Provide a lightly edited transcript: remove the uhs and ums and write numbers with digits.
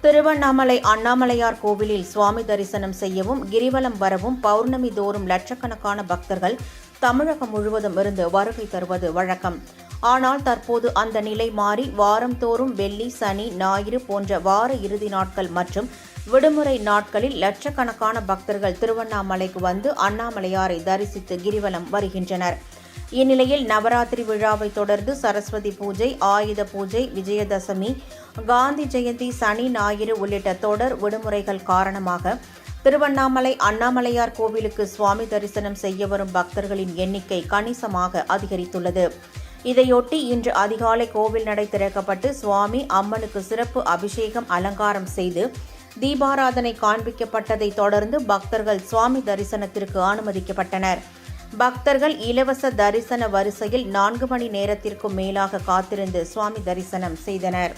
திருவண்ணாமலை அண்ணாமலையார் கோவிலில் சுவாமி தரிசனம் செய்யவும் கிரிவலம் வரவும் பௌர்ணமி தோறும் லட்சக்கணக்கான பக்தர்கள் தமிழகம் முழுவதும் இருந்து வருகை தருவது வழக்கம். ஆனால் தற்போது அந்த நிலை மாறி வாரந்தோறும் வெள்ளி, சனி, ஞாயிறு போன்ற வார இறுதி நாட்கள் மற்றும் விடுமுறை நாட்களில் லட்சக்கணக்கான பக்தர்கள் திருவண்ணாமலைக்கு வந்து அண்ணாமலையாரை தரிசித்து கிரிவலம் வருகின்றனர். இந்நிலையில் நவராத்திரி விழாவை தொடர்ந்து சரஸ்வதி பூஜை, ஆயுத பூஜை, விஜயதசமி, காந்தி ஜெயந்தி, சனி, ஞாயிறு உள்ளிட்ட தொடர் விடுமுறைகள் காரணமாக திருவண்ணாமலை அண்ணாமலையார் கோவிலுக்கு சுவாமி தரிசனம் செய்ய வரும் பக்தர்களின் எண்ணிக்கை கணிசமாக அதிகரித்துள்ளது. இதையொட்டி இன்று அதிகாலை கோவில் நடை திறக்கப்பட்டு சுவாமி, அம்மனுக்கு சிறப்பு அபிஷேகம், அலங்காரம் செய்து தீபாராதனை காண்பிக்கப்பட்டதை தொடர்ந்து பக்தர்கள் சுவாமி தரிசனத்திற்கு அனுமதிக்கப்பட்டனர். பக்தர்கள் இலவச தரிசன வரிசையில் 4 மணி நேரத்திற்கும் மேலாக காத்திருந்து சுவாமி தரிசனம் செய்தனர்.